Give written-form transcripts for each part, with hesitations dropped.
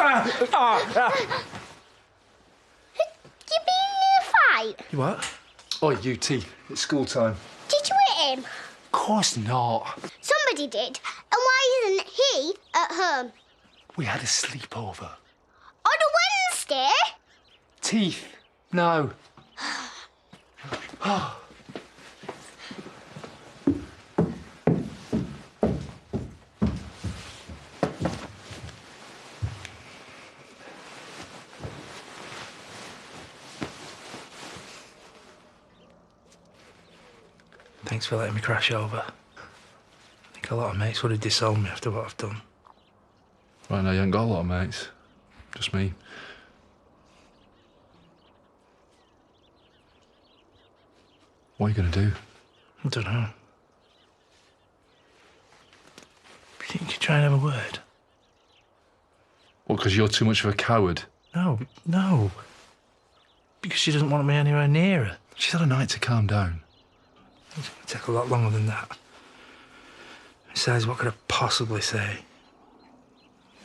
You been in a fight? You what? Oh, you, T. It's school time. Did you hit him? Of course not. Somebody did. And why isn't he at home? We had a sleepover. On a Wednesday? Teeth. No. Thanks for letting me crash over. I think a lot of mates would have disowned me after what I've done. Right now, you ain't got a lot of mates. Just me. What are you going to do? I don't know. You think you could try and have a word? What, because you're too much of a coward? No. Because she doesn't want me anywhere near her. She's had a night to calm down. It's going to take a lot longer than that. Besides, what could I possibly say?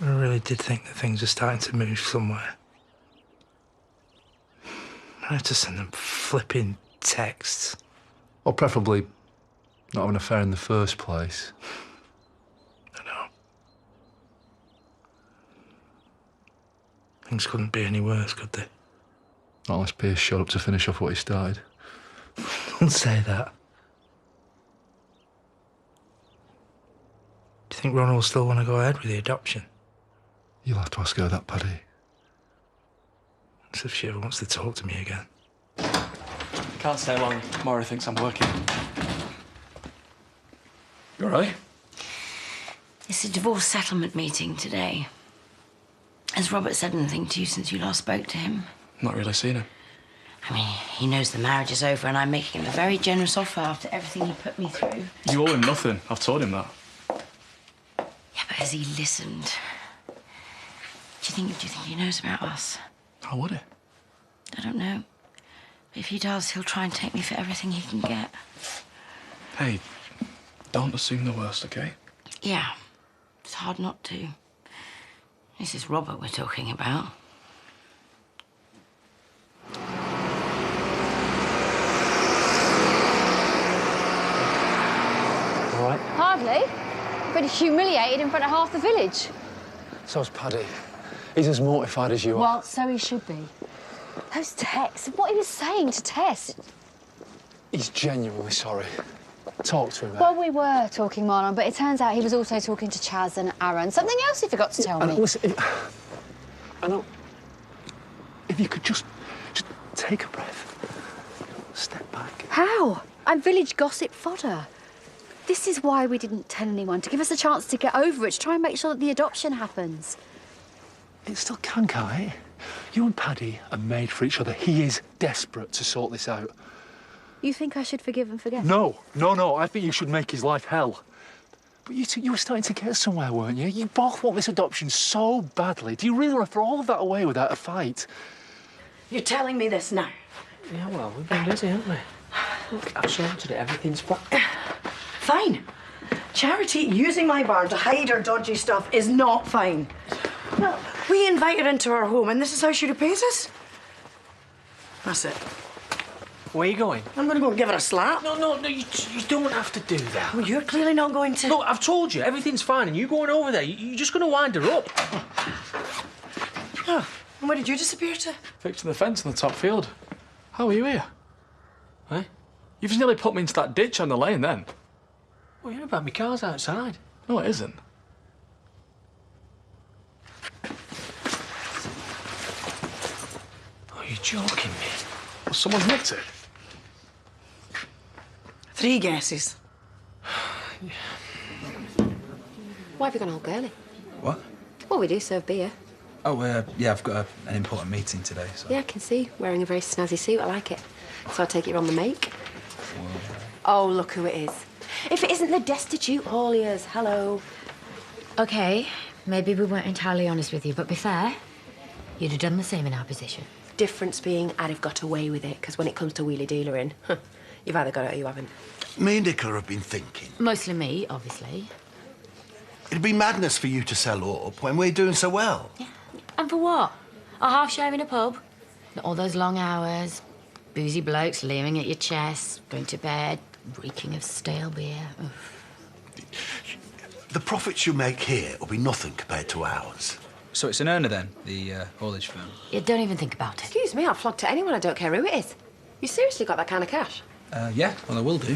I really did think that things were starting to move somewhere. I had to send them flipping texts. Or preferably not have an affair in the first place. I know. Things couldn't be any worse, could they? Not unless Pierce showed up to finish off what he started. Don't say that. Do you think Ron will still want to go ahead with the adoption? You'll have to ask her that, Paddy. As if she ever wants to talk to me again. Can't stay long. Maura thinks I'm working. You all right? It's a divorce settlement meeting today. Has Robert said anything to you since you last spoke to him? Not really seen him. I mean, he knows the marriage is over and I'm making him a very generous offer after everything he put me through. You owe him nothing. I've told him that. Yeah, but has he listened? Do you think he knows about us? How would he? I don't know. But if he does, he'll try and take me for everything he can get. Hey, don't assume the worst, okay? Yeah, it's hard not to. This is Robert we're talking about. All right? Hardly. I've been humiliated in front of half the village. So's Paddy. He's as mortified as you are. Well, so he should be. Those texts, what he was saying to Tess. He's genuinely sorry. Talk to him, Well, we were talking, Marlon, but it turns out he was also talking to Chaz and Aaron. Something else he forgot to tell me. Listen, I know. If you could just take a breath. Step back. How? I'm village gossip fodder. This is why we didn't tell anyone, to give us a chance to get over it, to try and make sure that the adoption happens. It still can't it? You and Paddy are made for each other. He is desperate to sort this out. You think I should forgive and forget? No. I think you should make his life hell. But you were starting to get somewhere, weren't you? You both want this adoption so badly. Do you really want to throw all of that away without a fight? You're telling me this now? Yeah, well, we've been busy, haven't we? Look, I've sorted it. Everything's fine. Fine. Charity using my barn to hide her dodgy stuff is not fine. Well, we invite her into our home and this is how she repays us? That's it. Where are you going? I'm going to go and give her a slap. No, you don't have to do that. Well, you're clearly not going to. Look, I've told you, everything's fine, and you going over there, you're just going to wind her up. Oh, and where did you disappear to? Fixing the fence in the top field. How are you here? Eh? You've just nearly put me into that ditch on the lane then. What are you about? My car's outside. No, it isn't. Oh, you're joking me. Well, someone's nicked it. 3 guesses. Why have you gone all girly? What? Well, we do serve beer. Oh, yeah, I've got an important meeting today, so... Yeah, I can see. Wearing a very snazzy suit. I like it. So I take it you're on the make? Oh, look who it is. If it isn't the destitute Hauliers. Hello. OK, maybe we weren't entirely honest with you, but be fair, you'd have done the same in our position. Difference being I'd have got away with it, because when it comes to wheelie-dealering, you've either got it or you haven't. Me and Nicola have been thinking. Mostly me, obviously. It'd be madness for you to sell up when we're doing so well. Yeah. And for what? A half share in a pub? All those long hours, boozy blokes leering at your chest, going to bed, reeking of stale beer. Oof. The profits you make here will be nothing compared to ours. So it's an earner then, the haulage firm? Yeah, don't even think about it. Excuse me, I'll flog to anyone, I don't care who it is. You seriously got that kind of cash? Yeah, well, I will do.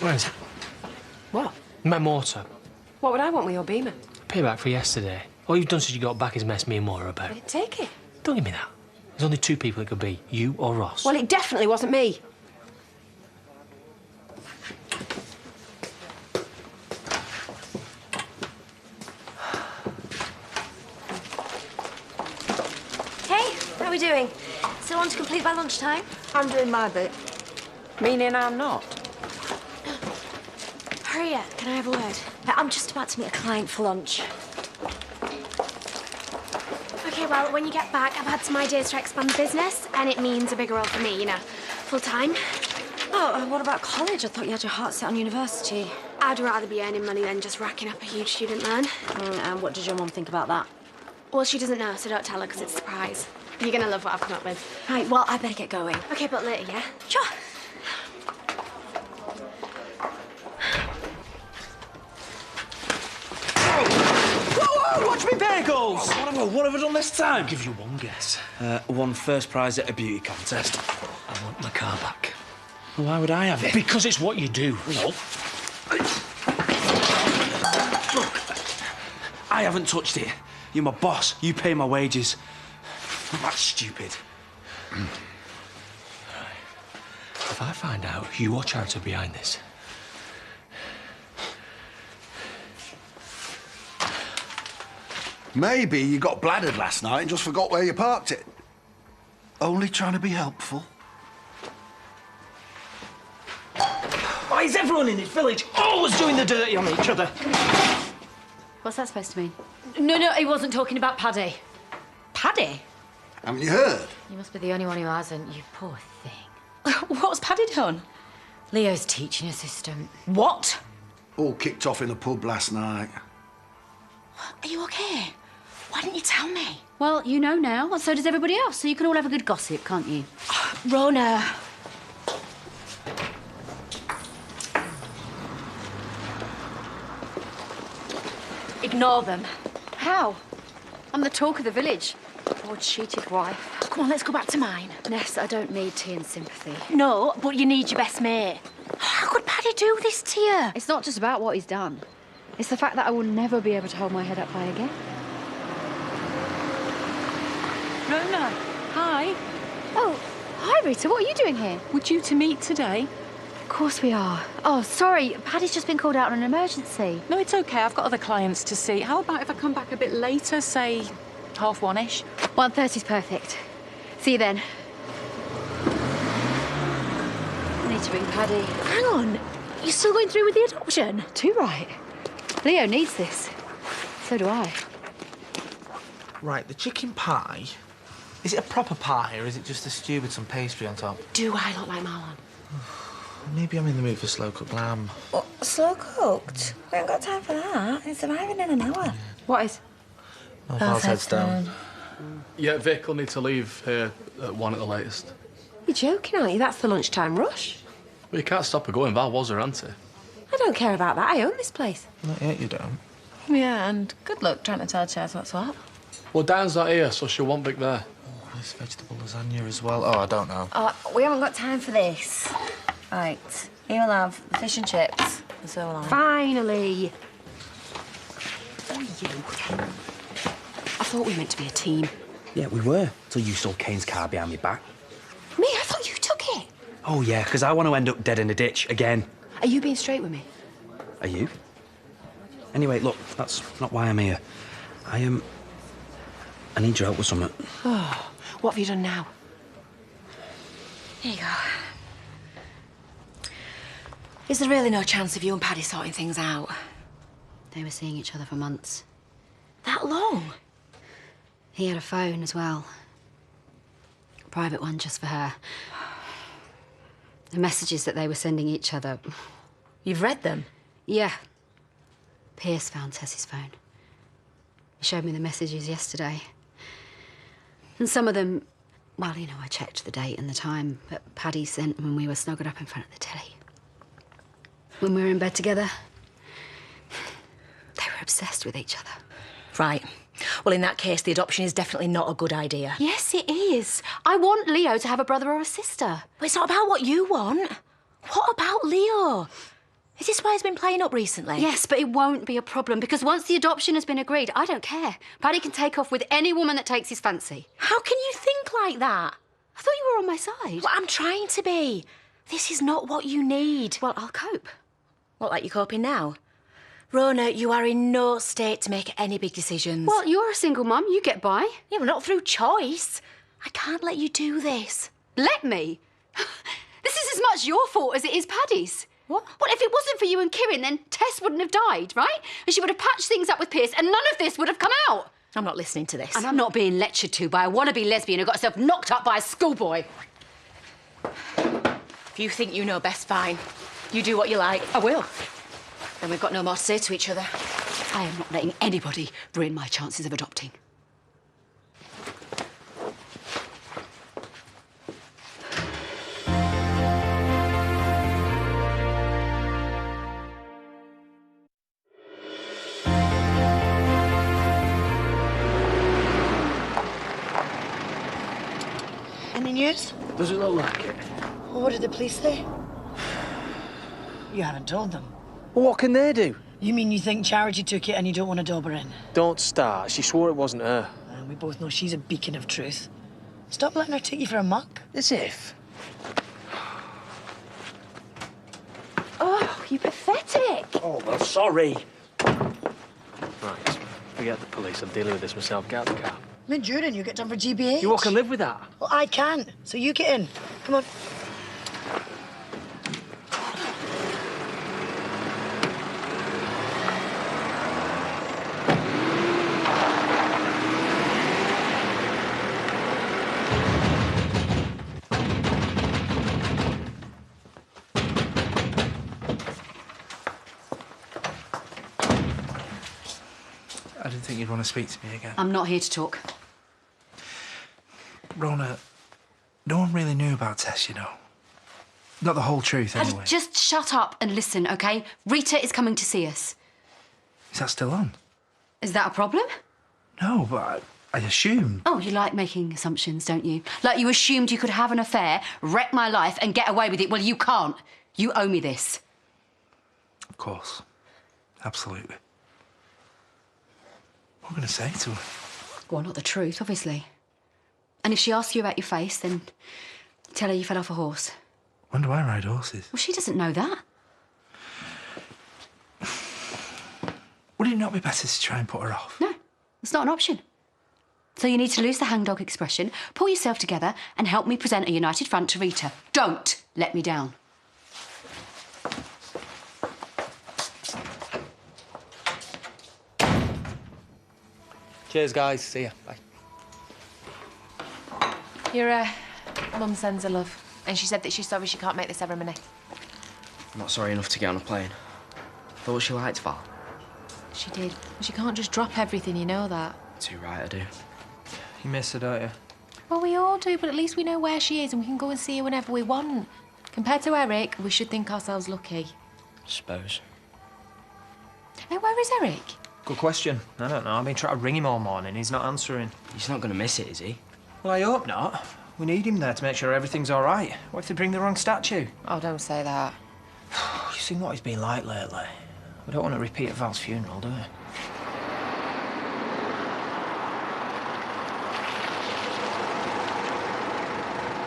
Where is it? What? My motor. What would I want with your Beamer? Payback for yesterday. All you've done since you got back is mess me and Maura about. Take it. Don't give me that. There's only two people it could be, you or Ross. Well, it definitely wasn't me. Hey, how are we doing? Still on to complete by lunchtime? I'm doing my bit. Meaning I'm not. Hurry up, can I have a word? I'm just about to meet a client for lunch. Okay, well, when you get back, I've had some ideas to expand the business, and it means a bigger role for me, you know, full-time. Oh, what about college? I thought you had your heart set on university. I'd rather be earning money than just racking up a huge student loan. And what did your mum think about that? Well, she doesn't know, so don't tell her, because it's a surprise. You're gonna love what I've come up with. Right, well, I better get going. Okay, but later, yeah? Sure. Whoa, watch me bagels! What have I done this time? I'll give you one guess. Won first prize at a beauty contest. I want my car back. Why would I have it? Because it's what you do. No. Look, I haven't touched it. You're my boss. You pay my wages. Not that stupid. If I find out you or Charity are behind this, Maybe you got bladdered last night and just forgot where you parked it. Only trying to be helpful. why is everyone in this village always doing the dirty on each other? What's that supposed to mean? No, he wasn't talking about Paddy. Paddy? Haven't you heard? You must be the only one who hasn't, you poor thing. What's Paddy done? Leo's teaching assistant. What? All kicked off in the pub last night. Are you okay? Why didn't you tell me? Well, you know now, and so does everybody else, so you can all have a good gossip, can't you? Rona. Ignore them. How? I'm the talk of the village. Poor cheated wife. Come on, let's go back to mine. Ness, I don't need tea and sympathy. No, but you need your best mate. How could Paddy do this to you? It's not just about what he's done. It's the fact that I will never be able to hold my head up high again. Rona, hi. Oh, hi, Rita. What are you doing here? We're due to meet today. Of course we are. Oh, sorry. Paddy's just been called out on an emergency. No, it's okay. I've got other clients to see. How about if I come back a bit later, say 1:30-ish? 1:30's perfect. See you then. I need to ring Paddy. Hang on. You're still going through with the adoption? Too right. Leo needs this. So do I. Right, the chicken pie. Is it a proper pie or is it just a stew with some pastry on top? Do I look like Marlon? Maybe I'm in the mood for slow-cooked lamb. What, slow cooked? We haven't got time for that. It's arriving in an hour. What is? Oh, Val's head's down. Yeah, Vic will need to leave here at 1 at the latest. You're joking, aren't you? That's the lunchtime rush. Well, you can't stop her going. Val was her auntie. I don't care about that. I own this place. Not yet, you don't. Yeah, and good luck trying to tell Chaz what's what. Well, Dan's not here, so she'll want Vic there. Oh, this vegetable lasagna as well. Oh, I don't know. We haven't got time for this. Right, here we'll have fish and chips, and so will I. Finally. Oh, you. I thought we were meant to be a team. Yeah, we were, till you stole Kane's car behind my back. Me? I thought you took it. Oh, yeah, because I want to end up dead in a ditch again. Are you being straight with me? Are you? Anyway, look, that's not why I'm here. I need your help with something. Oh, what have you done now? Here you go. Is there really no chance of you and Paddy sorting things out? They were seeing each other for months. That long? He had a phone as well. A private one just for her. The messages that they were sending each other. You've read them? Yeah. Pierce found Tess's phone. He showed me the messages yesterday. And some of them, well, you know, I checked the date and the time that Paddy sent when we were snuggled up in front of the telly. When we were in bed together, they were obsessed with each other. Right. Well, in that case, the adoption is definitely not a good idea. Yes, it is. I want Leo to have a brother or a sister. But it's not about what you want. What about Leo? Is this why he's been playing up recently? Yes, but it won't be a problem because once the adoption has been agreed, I don't care. Paddy can take off with any woman that takes his fancy. How can you think like that? I thought you were on my side. Well, I'm trying to be. This is not what you need. Well, I'll cope. What, like you're coping now? Rona, you are in no state to make any big decisions. Well, you're a single mum. You get by. Yeah, but not through choice. I can't let you do this. Let me? This is as much your fault as it is Paddy's. What? Well, if it wasn't for you and Kieran, then Tess wouldn't have died, right? And she would have patched things up with Pierce, and none of this would have come out. I'm not listening to this. And I'm not being lectured to by a wannabe lesbian who got herself knocked up by a schoolboy. If you think you know best, fine. You do what you like. I will. Then we've got no more to say to each other. I am not letting anybody ruin my chances of adopting. Any news? Does it look like it? Well, what did the police say? You haven't told them. Well, what can they do? You mean you think Charity took it and you don't want to dob her in? Don't start. She swore it wasn't her. We both know she's a beacon of truth. Stop letting her take you for a muck. As if. Oh, you pathetic. Oh, well, sorry. Right, forget the police. I'm dealing with this myself. Get out of the car. Mid-June, you get done for GBH. You all can live with that. Well, I can't. So you get in. Come on. I didn't think you'd want to speak to me again. I'm not here to talk. Rona, no one really knew about Tess, you know. Not the whole truth, anyway. Just shut up and listen, OK? Rita is coming to see us. Is that still on? Is that a problem? No, but I assumed. Oh, you like making assumptions, don't you? Like you assumed you could have an affair, wreck my life and get away with it. Well, you can't. You owe me this. Of course. Absolutely. What am I going to say to her? Well, not the truth, obviously. And if she asks you about your face, then tell her you fell off a horse. When do I ride horses? Well, she doesn't know that. Would it not be better to try and put her off? No, it's not an option. So you need to lose the hangdog expression, pull yourself together and help me present a united front to Rita. Don't let me down. Cheers, guys. See ya. Bye. Your mum sends her love. And she said that she's sorry she can't make the ceremony. I'm not sorry enough to get on a plane. Thought she liked Val. She did. She can't just drop everything, you know that. Too right, I do. You miss her, don't you? Well, we all do, but at least we know where she is and we can go and see her whenever we want. Compared to Eric, we should think ourselves lucky. Suppose. Hey, where is Eric? Good question. I don't know. I've been trying to ring him all morning. He's not answering. He's not going to miss it, is he? Well, I hope not. We need him there to make sure everything's all right. What if they bring the wrong statue? Oh, don't say that. You've seen what he's been like lately. We don't want to repeat at Val's funeral, do we?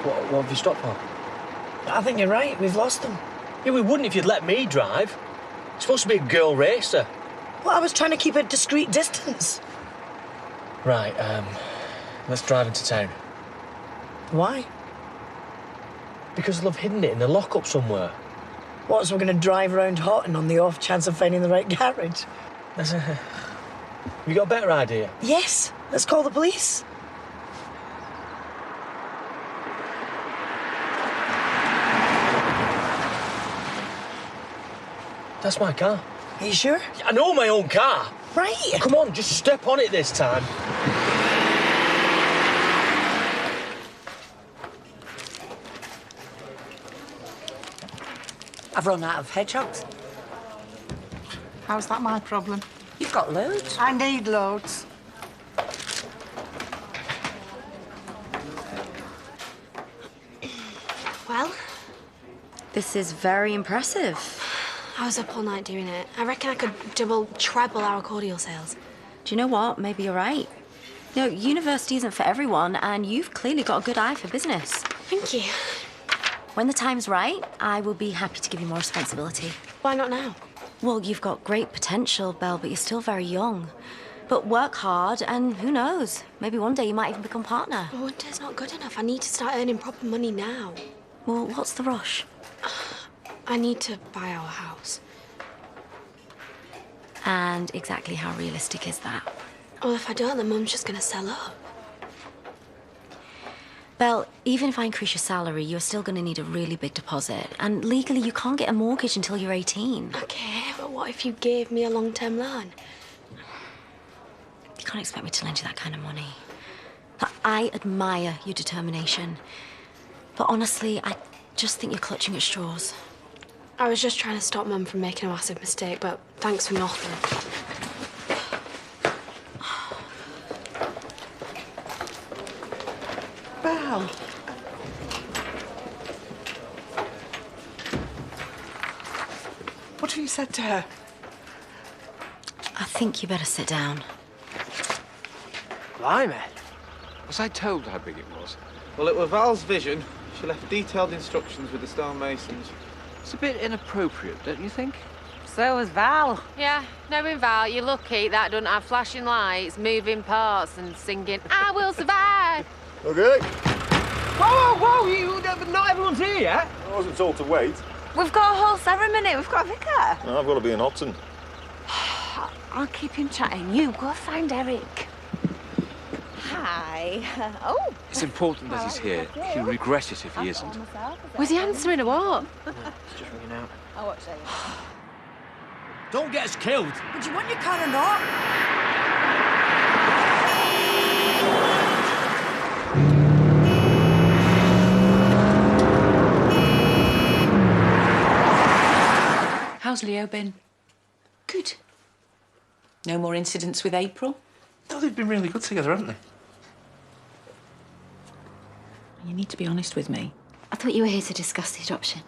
What have you stopped for? I think you're right. We've lost them. Yeah, we wouldn't if you'd let me drive. It's supposed to be a girl racer. Well, I was trying to keep a discreet distance. Right, let's drive into town. Why? Because they'll have hidden it in the lockup somewhere. What, so we're going to drive around Houghton on the off chance of finding the right garage? Have you got a better idea? Yes. Let's call the police. That's my car. Are you sure? I know my own car. Right. Come on, just step on it this time. I've run out of hedgehogs. How's that my problem? You've got loads. I need loads. Well, This is very impressive. I was up all night doing it. I reckon I could double, treble our cordial sales. Do you know what? Maybe you're right. You know, university isn't for everyone, and you've clearly got a good eye for business. Thank you. When the time's right, I will be happy to give you more responsibility. Why not now? Well, you've got great potential, Belle, but you're still very young. But work hard, and who knows? Maybe one day you might even become partner. One day's not good enough. I need to start earning proper money now. Well, what's the rush? I need to buy our house. And exactly how realistic is that? Well, if I don't, then Mum's just going to sell up. Belle, even if I increase your salary, you're still going to need a really big deposit. And legally, you can't get a mortgage until you're 18. Okay, but what if you gave me a long-term loan? You can't expect me to lend you that kind of money. I admire your determination. But honestly, I just think you're clutching at straws. I was just trying to stop Mum from making a massive mistake, but thanks for nothing. Belle. What have you said to her? I think you better sit down. Blimey. Was I told how big it was? Well, it was Val's vision. She left detailed instructions with the stonemasons. It's a bit inappropriate, don't you think? So was Val. Yeah, knowing Val, you're lucky that doesn't have flashing lights, moving parts and singing, I will survive. OK. Whoa, whoa, whoa! Not everyone's here yet. I wasn't told to wait. We've got a whole ceremony. We've got a vicar. No, I've got to be in Hobson. I'll keep him chatting. You go find Eric. Hi. Oh. It's important that he's here. He'll regret it if he isn't. Was he answering or what? It's just ringing out. I'll watch that. Don't get us killed. Would you want your car or not? How's Leo been? Good. No more incidents with April? No, they've been really good together, haven't they? You need to be honest with me. I thought you were here to discuss the adoption.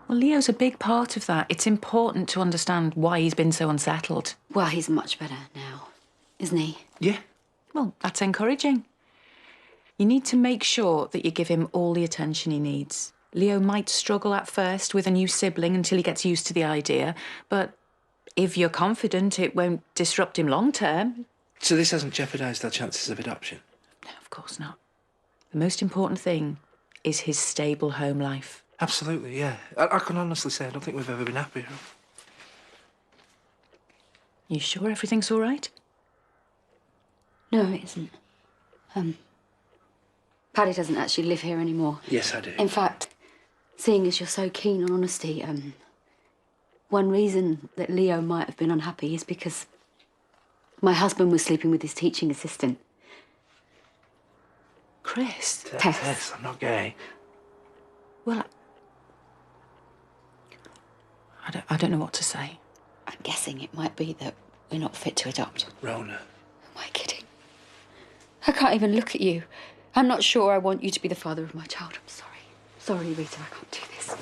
Well, Leo's a big part of that. It's important to understand why he's been so unsettled. Well, he's much better now, isn't he? Yeah. Well, that's encouraging. You need to make sure that you give him all the attention he needs. Leo might struggle at first with a new sibling until he gets used to the idea, but if you're confident it won't disrupt him long term... So this hasn't jeopardised our chances of adoption? No, of course not. The most important thing is his stable home life. Absolutely, yeah. I can honestly say I don't think we've ever been happier. You sure everything's all right? No, it isn't. Paddy doesn't actually live here anymore. Yes, I do. In fact, seeing as you're so keen on honesty, one reason that Leo might have been unhappy is because my husband was sleeping with his teaching assistant. Chris? Tess, I'm not gay. Well, I don't know what to say. I'm guessing it might be that we're not fit to adopt. Rona. Am I kidding? I can't even look at you. I'm not sure I want you to be the father of my child. I'm sorry. Sorry, Rita, I can't do this.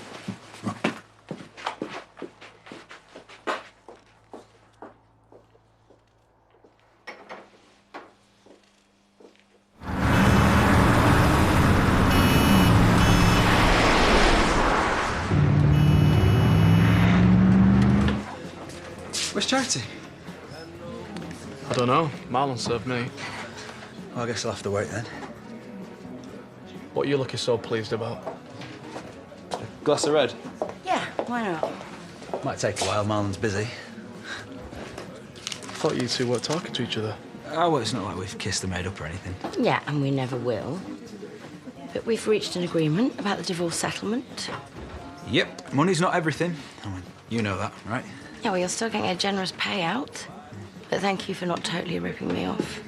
Where's Charity? I don't know. Marlon served me. Well, I guess I'll have to wait then. What are you looking so pleased about? A glass of red? Yeah, why not? Might take a while, Marlon's busy. I thought you two weren't talking to each other. Oh, well, it's not like we've kissed and made up or anything. Yeah, and we never will. But we've reached an agreement about the divorce settlement. Yep, money's not everything. I mean, you know that, right? Yeah, well, you're still getting a generous payout. But thank you for not totally ripping me off.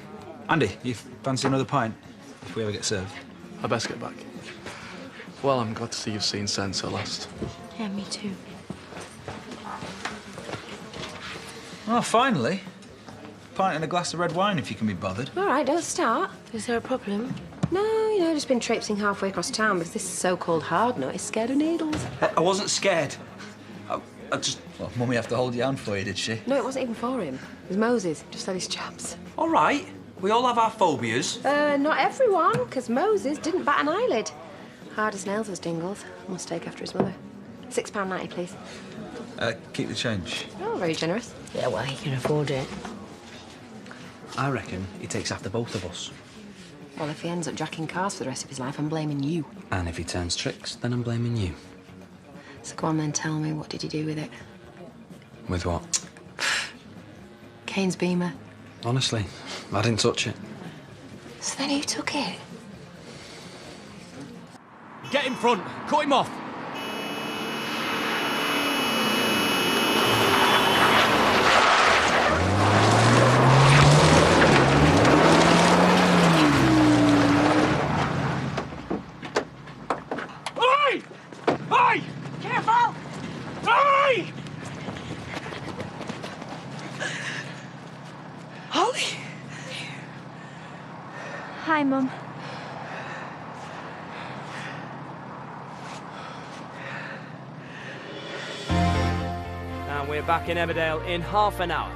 Andy, you fancy another pint? If we ever get served. I best get back. Well, I'm glad to see you've seen sense at last. Yeah, me too. Oh, finally. Pint and a glass of red wine if you can be bothered. All right, don't start. Is there a problem? No, you know, just been traipsing halfway across town because this so-called hard nut is scared of needles. I wasn't scared. I just... Well, Mummy have to hold your hand for you, did she? No, it wasn't even for him. It was Moses. Just had his chaps. All right. We all have our phobias. Not everyone, because Moses didn't bat an eyelid. Hard as nails was Dingles. Must take after his mother. £6.90, please. Keep the change. Oh, very generous. Yeah, well, he can afford it. I reckon he takes after both of us. Well, if he ends up jacking cars for the rest of his life, I'm blaming you. And if he turns tricks, then I'm blaming you. So go on then, tell me, what did you do with it? With what? Kane's Beamer. Honestly, I didn't touch it. So then who took it? Get in front. Cut him off. Hey! Hey! Careful! Hey! Holly! Hi, Mum. And we're back in Emmerdale in half an hour.